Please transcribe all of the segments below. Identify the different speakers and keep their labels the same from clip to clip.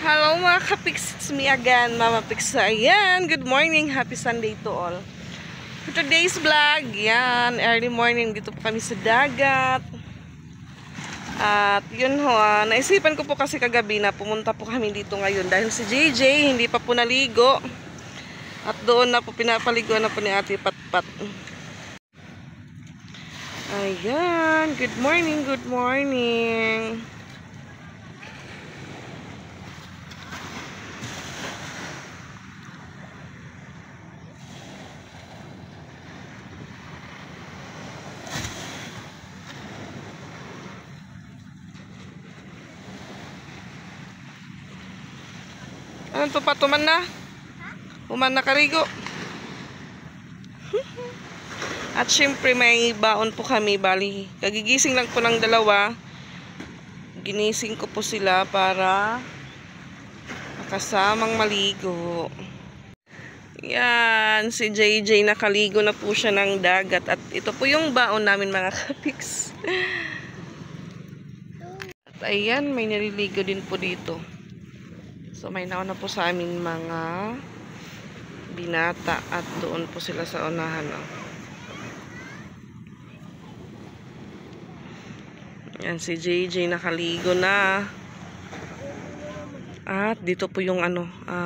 Speaker 1: Hello mga kapiks, it's me again, Mama Piksa. Ayan, good morning, happy Sunday to all. For today's vlog, yan, early morning, dito po kami sa dagat. At yun ho, naisipan ko po kasi kagabi na pumunta po kami dito ngayon dahil si JJ hindi pa po naligo. At doon na po pinapaliguan na po ni Ate Patpat. Ayan, good morning, good morning. Ano to pa, tuman na? Uman na karigo. At syempre may baon po kami, bali. Kagigising lang po ng dalawa. Ginising ko po sila para makasamang maligo. Yan, si JJ nakaligo na po siya ng dagat. At ito po yung baon namin mga kapiks. At ayan, may nililigo din po dito. So may nauna po sa amin mga binata at doon po sila sa unahan. Yan si JJ nakaligo na. At dito po yung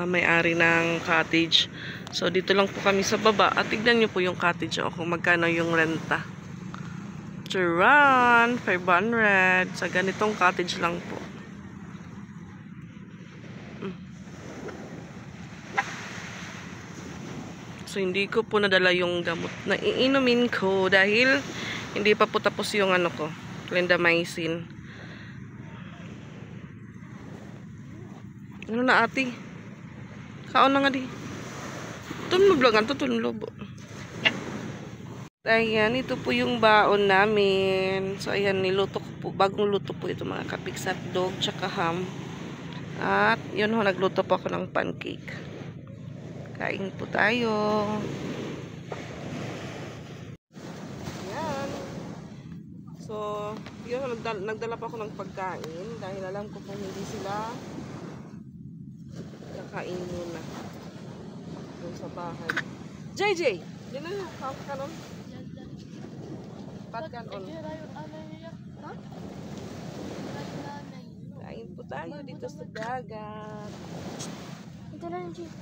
Speaker 1: may-ari ng cottage. So dito lang po kami sa baba at tignan nyo po yung cottage kung magkano yung renta. Charan, 500 sa ganitong cottage lang po. So hindi ko po nadala yung gamot na iinumin ko dahil hindi pa po tapos yung ko, clindamycin. Ano na ate? Kaon na nga di. Tun mo vlogan to, tun lobo. Ayan, ito po yung baon namin. So ayan, niluto ko po, bagong luto po ito mga kapiks, at dog tsaka ham. At yun ho, nagluto po ako ng pancake. Kain po tayo. Ayan. So, yun, nagdala pa ako ng pagkain dahil alam ko kung hindi sila kakain muna doon sa bahay. JJ! Di na, hawak ka nun? Patkan on. Kain po tayo dito sa dagat.
Speaker 2: Ito na yung jeep.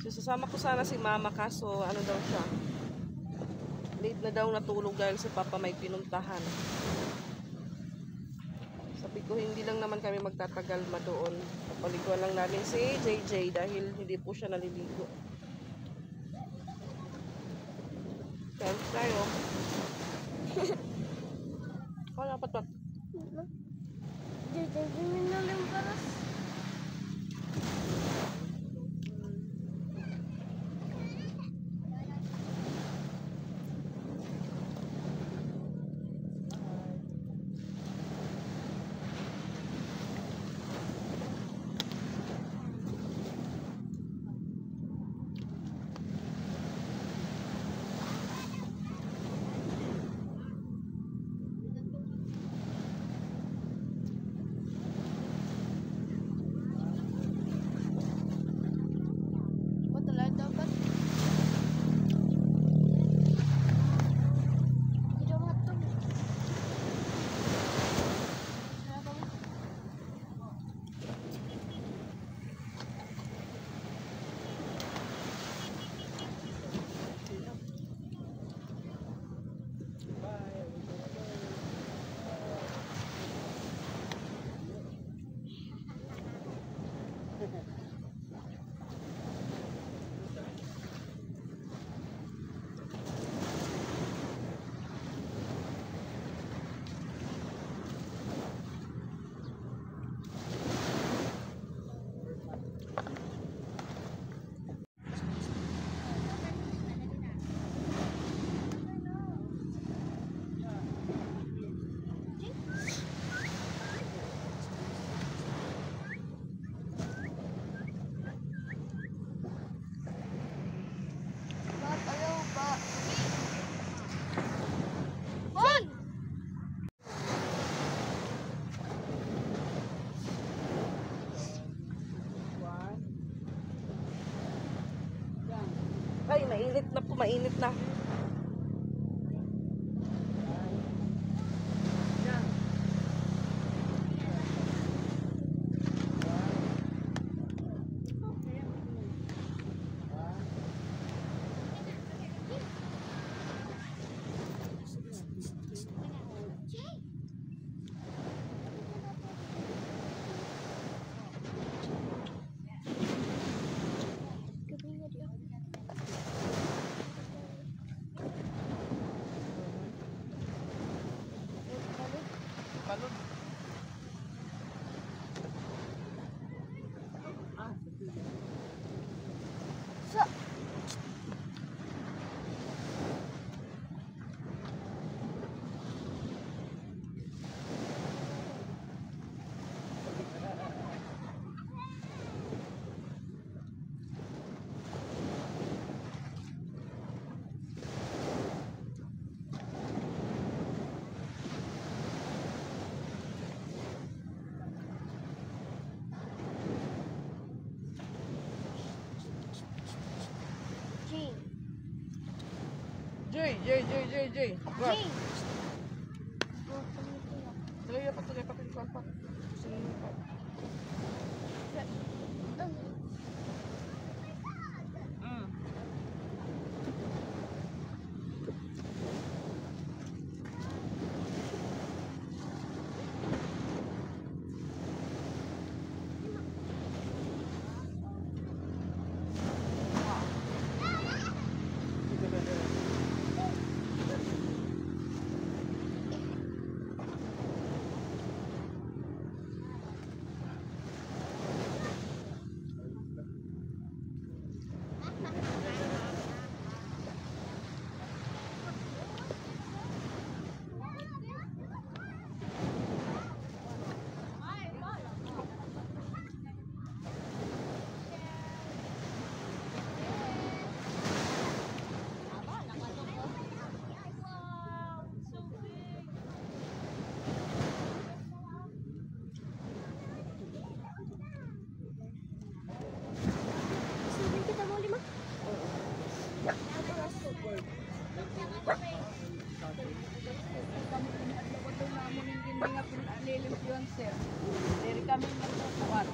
Speaker 1: So, sasama ko sana si mama kaso ano daw siya, late na daw natulog dahil si papa may pinuntahan. Sabi ko hindi lang naman kami magtatagal doon, papaliguan lang namin si JJ dahil hindi po siya naliligo. Kaya tayo. Wala Patpat.
Speaker 2: JJ, gimin na lang para.
Speaker 1: mainit na. Balon.
Speaker 2: So, Jane.
Speaker 1: Joy. Go.
Speaker 2: Jane.
Speaker 1: Tuloy pa. Ikuan pa. Sino pa?
Speaker 2: Sabihin kita mo lima.
Speaker 3: Dari kami magtutuan.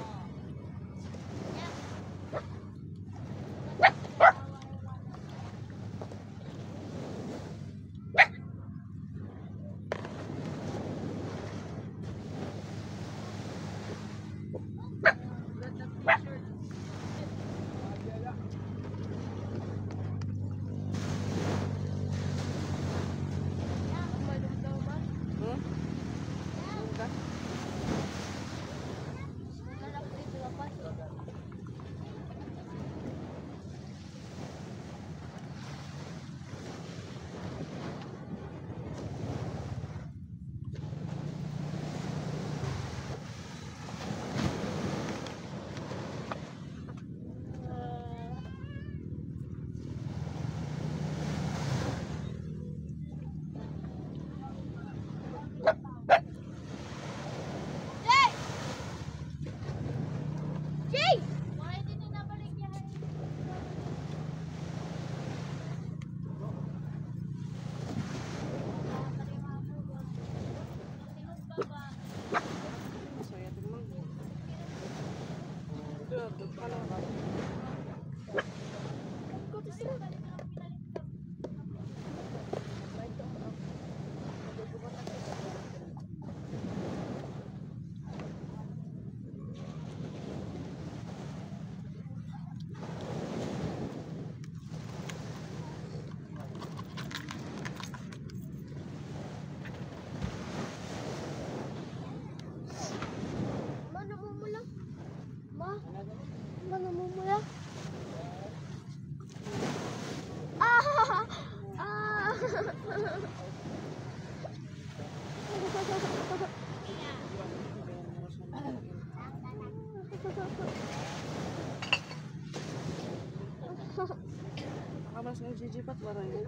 Speaker 2: Jay! Why din nabalik niya?
Speaker 1: Saya teman. Tuh, kalau
Speaker 2: Go to sleep. Ma, namumula. Ma, namumula. Ah! Ah!
Speaker 1: Kamas ng jijipat barang yun.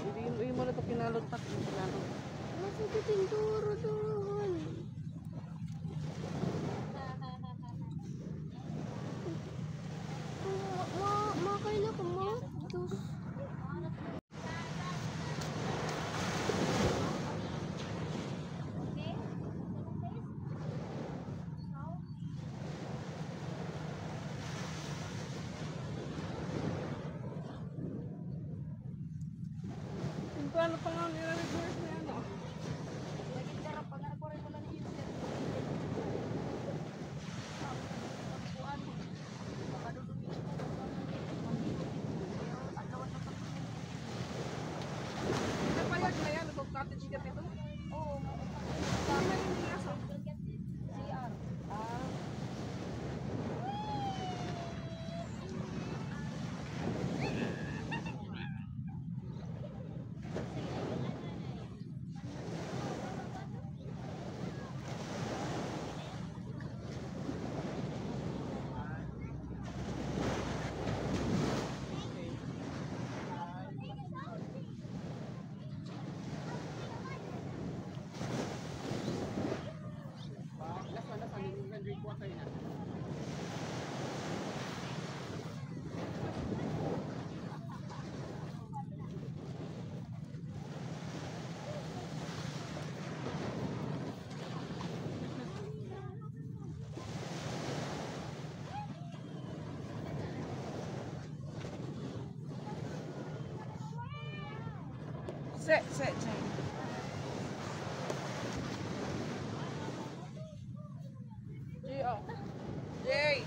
Speaker 1: Hindi mo na ito pinalot pa.
Speaker 2: Masakit yung turo doon.
Speaker 3: ano pa nga nire-reverse na ano. Napayag na yan, itong cottage ka dito. Oo. Tama yung nasa. CR. Ah. Sit. G.O. Jay.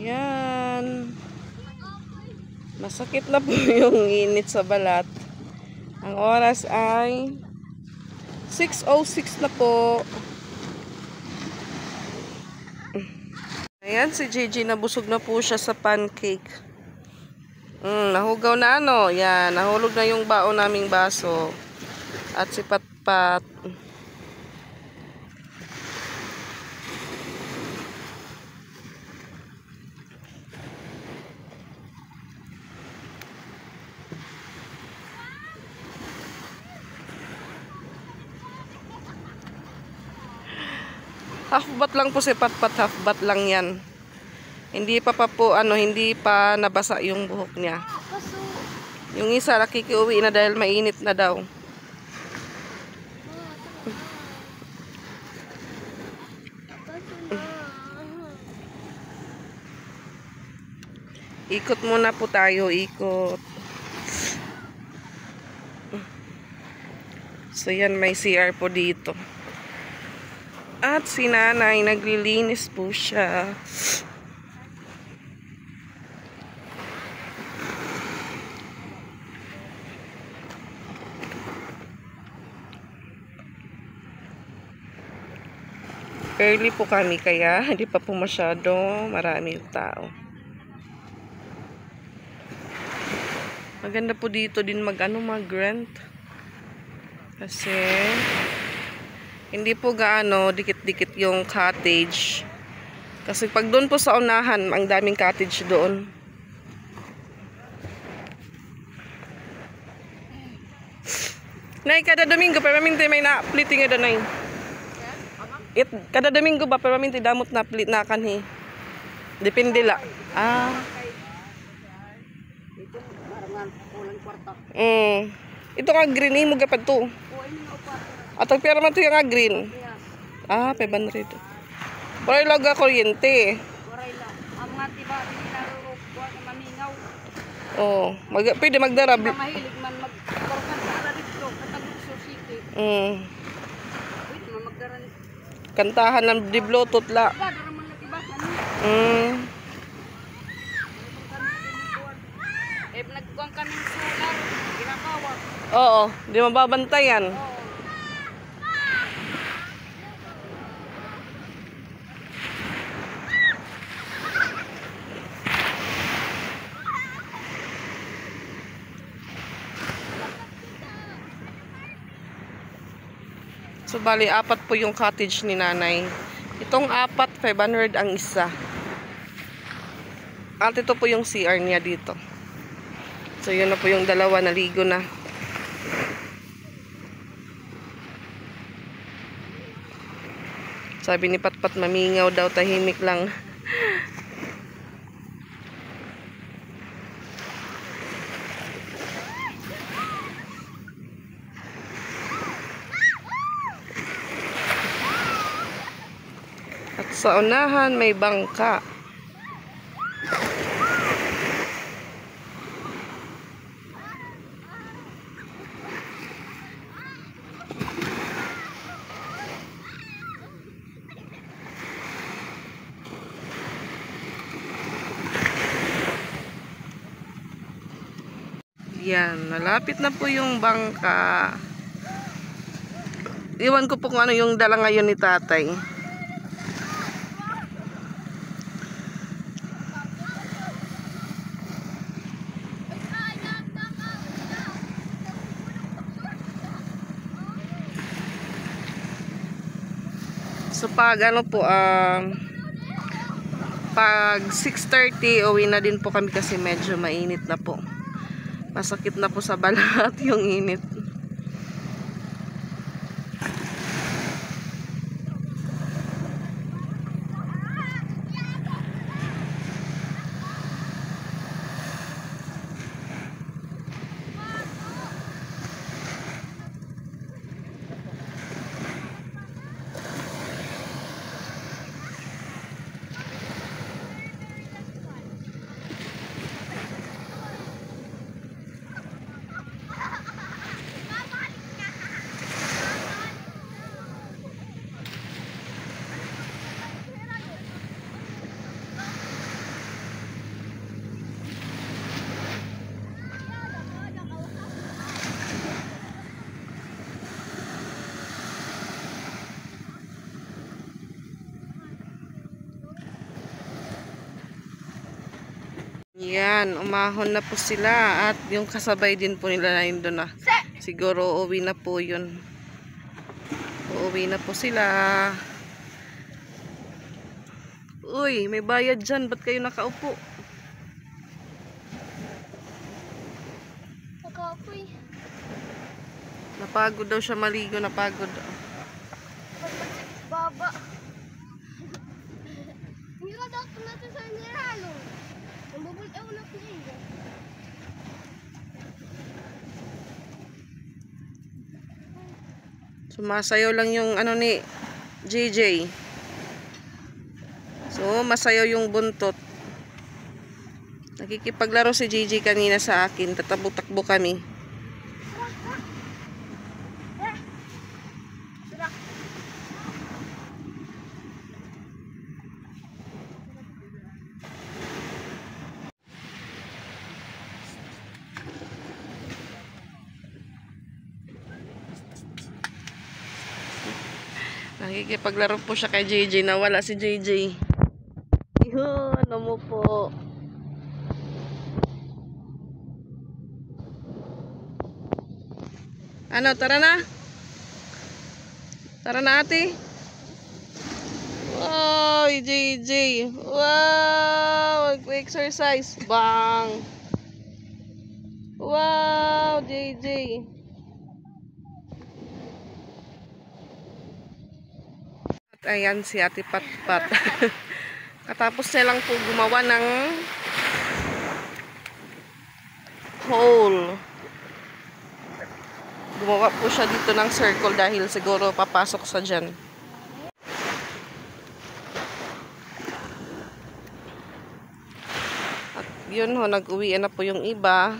Speaker 1: Yan. Masakit na po yung init sa balat. Ang oras ay 6:06 na po. Ayan, si Gigi nabusog na po siya sa pancake. Nahugaw na ano. Yan, nahulog na yung baon naming baso. At si Patpat. Half bath lang po si Patpat, half bath lang yan. Hindi pa po, hindi pa nabasa yung buhok niya.
Speaker 2: Kaso,
Speaker 1: Yung isa, nakikiuwi na dahil mainit na daw.
Speaker 2: kaso na.
Speaker 1: Ikot muna po tayo, ikot. So yan, may CR po dito. At si nanay, naglilinis po siya. Early po kami kaya hindi pa po masyado maraming tao. Maganda po dito din mag-rent. Kasi hindi po gaano dikit-dikit yung cottage. Kasi pag doon po sa unahan, ang daming cottage doon. Nay, kada Domingo, pero minti may na-splitting yun, Nay. Kada Domingo ba, pero minti damot na split na kanhi. Depende la. Ah.
Speaker 3: Ito, marangan, kulang kwarta.
Speaker 1: Ito nga green, mo gapad to.
Speaker 3: O, ini nga kwarta.
Speaker 1: Atong pera man to yung nga green.
Speaker 3: Kaya,
Speaker 1: Ah, 500. Pero ilaga kuryente.
Speaker 3: waray lang. Ang mga tiba, hindi narurok, kuha na mamingaw.
Speaker 1: Oh, pwede magdara.
Speaker 3: Hindi mahilig man magkorkan sa alarito, katagusor city. Pwede man magdaran.
Speaker 1: Kantahan ng di Bluetooth la.
Speaker 3: Agad, naman na tiba, ano? Nagkuhan kami ng solar, ginakawa.
Speaker 1: Oo, di mababantayan.
Speaker 3: Oo.
Speaker 1: So, bali, 4 po yung cottage ni nanay. Itong 4, 500 ang isa. At ito po yung CR niya dito. So, yun na po yung dalawa, naligo na. Sabi ni Patpat, mamingaw daw, tahimik lang. At sa unahan may bangka. Yan, malapit na po yung bangka. Iwan ko po kung ano yung dala ngayon ni tatay. So pag pag 6:30 uwi na din po kami kasi medyo mainit na po. Masakit na po sa balat yung init. Yan, umahon na po sila at yung kasabay din po nila na yun doon na. Siguro uuwi na po yun. Uuwi na po sila. Uy, may bayad dyan. Ba't kayo nakaupo?
Speaker 2: Nakapoy.
Speaker 1: Napagod daw siya maligo. Napagod.
Speaker 2: Baba. ito sa niralo. Ang bubul ewan ako na yun.
Speaker 1: Sumasayaw lang yung ano ni JJ. So, masayaw yung buntot. Nakikipaglaro si JJ kanina sa akin. Tatabok-takbo kami. Nakikipaglaro po siya kay JJ. Nawala si JJ. Yun, ano mo po. Ano, tara na? Tara na ate? Wow, JJ. Wow, exercise. Bang. Wow, JJ. At ayan si Ate Patpat. Katapos niya lang po gumawa ng hole. Gumawa po siya dito ng circle dahil siguro papasok sa dyan. At yun ho, nag-uwi na po yung iba.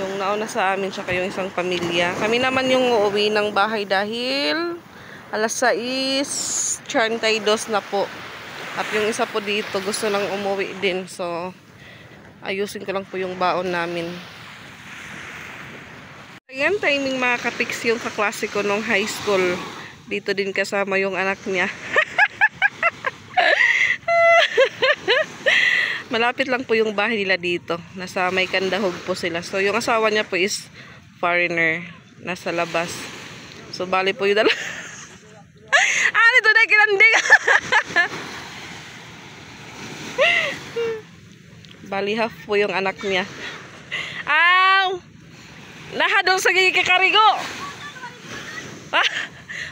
Speaker 1: Yung nauna sa amin, tsaka yung isang pamilya. Kami naman yung uuwi ng bahay dahil alas 6:32 na po. At yung isa po dito, gusto nang umuwi din. So, ayusin ko lang po yung baon namin. Ayan, timing mga kapiks yung kaklase ko nung high school. Dito din kasama yung anak niya. Malapit lang po yung bahay nila dito. Nasa may Kandahog po sila. So, yung asawa niya po is foreigner. Nasa labas. So, bali po yung dala. Dito na kinanding. Bali half po yung anak niya. Aw! Nahadong sa gigikarigo.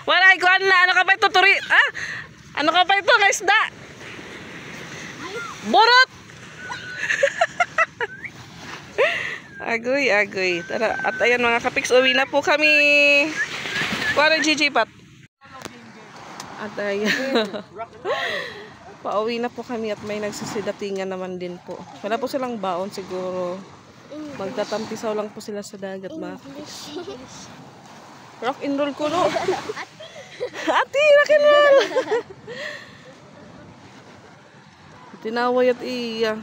Speaker 1: Wala ikuan na. Ano ka pa ito? Ano ka pa ito? Kaisda. Borot! Agoy, agoy. Tara. At ayan mga kapiks, uwi na po kami. Kuha ng GG Pat. At ayan. Pauwi na po kami at may nagsisidatingan naman din po. Wala po silang baon siguro. Magtatampisaw lang po sila sa dagat mga kapiks. Rock and roll ko no. Ate, rock and roll. Tinaway at iya.